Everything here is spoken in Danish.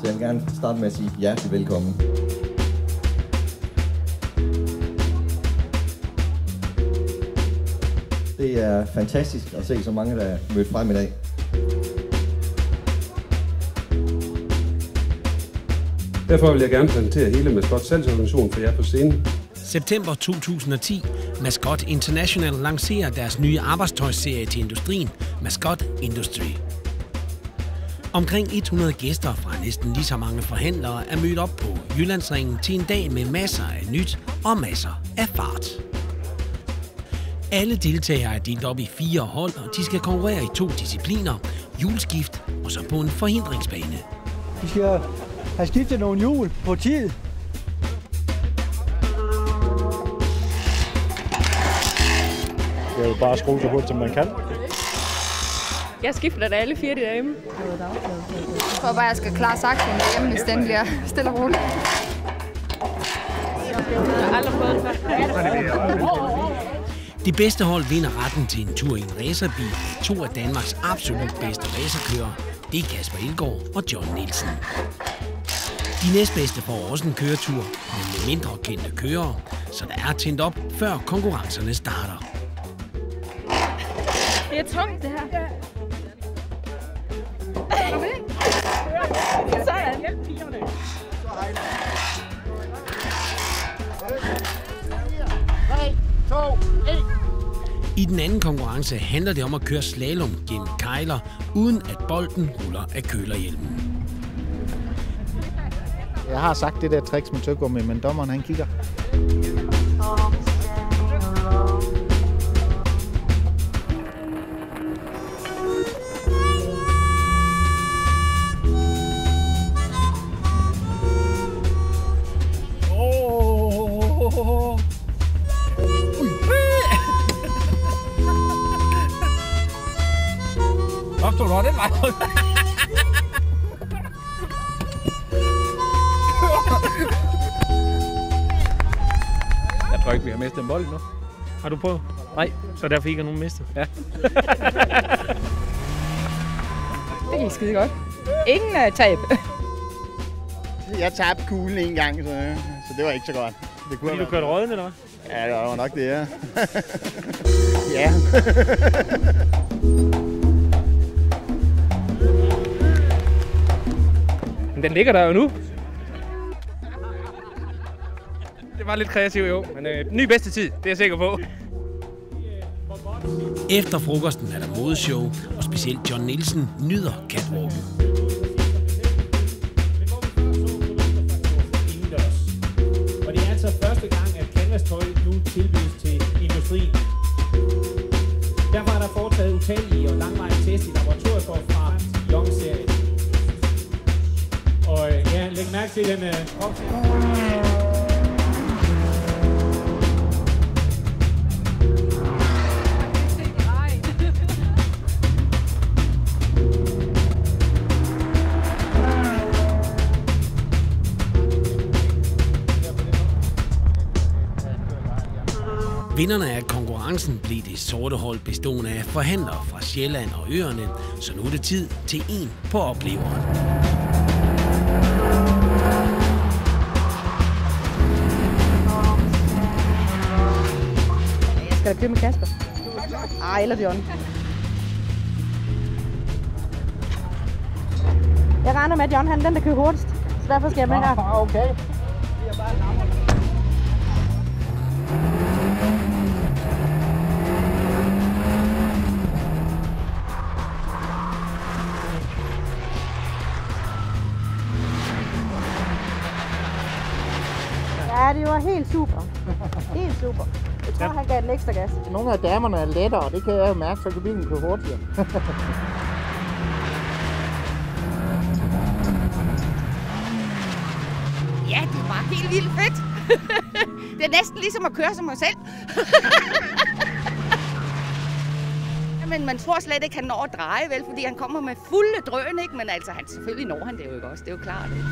Så jeg vil gerne starte med at sige hjertelig velkommen. Det er fantastisk at se så mange, der er mødt frem i dag. Derfor vil jeg gerne præsentere hele Mascot salgsorganisationen for jer på scenen. September 2010. Mascot International lancerer deres nye arbejdstøjsserie til industrien, Mascot Industry. Omkring 100 gæster fra næsten lige så mange forhandlere er mødt op på Jyllandsringen til en dag med masser af nyt og masser af fart. Alle deltagere er delt op i 4 hold, og de skal konkurrere i 2 discipliner, hjulskift og så på en forhindringsbane. Vi skal have skiftet nogle hjul på tid. Det er jo bare at skrue så hurtigt, som man kan. Jeg skifter da alle 4 dage. Jeg tror bare, jeg skal klare saksen hjemme, hvis den bliver stille og roligt. Jeg har aldrig prøvet det. Det bedste hold vinder retten til en tur i en racerbil med 2 af Danmarks absolut bedste racerkørere. Det er Kasper Elgaard og John Nielsen. De næstbedste får også en køretur, men med mindre kendte kørere, så der er tændt op, før konkurrencerne starter. Det er tungt, det her. I den anden konkurrence handler det om at køre slalom gennem kejler, uden at bolden ruller af kølerhjelmen. Jeg har sagt det der tricks med tyggegummi, men dommeren han kigger. Opstod du den vej? Jeg tror ikke, vi har mistet en bold nu. Har du prøvet? Nej. Så derfor ikke nogen mistet? Ja. Det gik skide godt. Ingen tab. Jeg tabte kuglen en gang, så det var ikke så godt. Det kunne Fordi du kørte røden, eller hvad? Ja, det var nok det, ja. Ja. Men den ligger der jo nu. Det var lidt kreativt, jo. Men ny bedste tid, det er jeg sikker på. Efter frokosten er der modeshow, og specielt John Nielsen nyder catwalken. Og det er altså første gang, at canvas-tøj nu tilbydes til industrien. Derfor er der foretaget utallige og langvarige test i laboratoriet fra Young-serien. Og ja, læg mærke til den Vinderne af konkurrencen blev det sorte hold bestående af forhandlere fra Sjælland og øerne, så nu er det tid til en på opleveren. Jeg skal da køre med Kasper. Eller John. Jeg regner med, at John han er den, der kører hurtigst. Så derfor skal jeg med her. Okay. Ja, det var helt super. Helt super. Jeg tror, han gav den ekstra gas. Nogle af damerne er lettere, det kan jeg jo mærke, så kan bilen køre hurtigere. Ja, det var helt vildt fedt. Det er næsten ligesom at køre som mig selv. Men man tror slet ikke, han når at dreje, vel? Fordi han kommer med fulde drøn, ikke? Men altså, selvfølgelig når han det jo ikke også. Det er jo klart, ikke?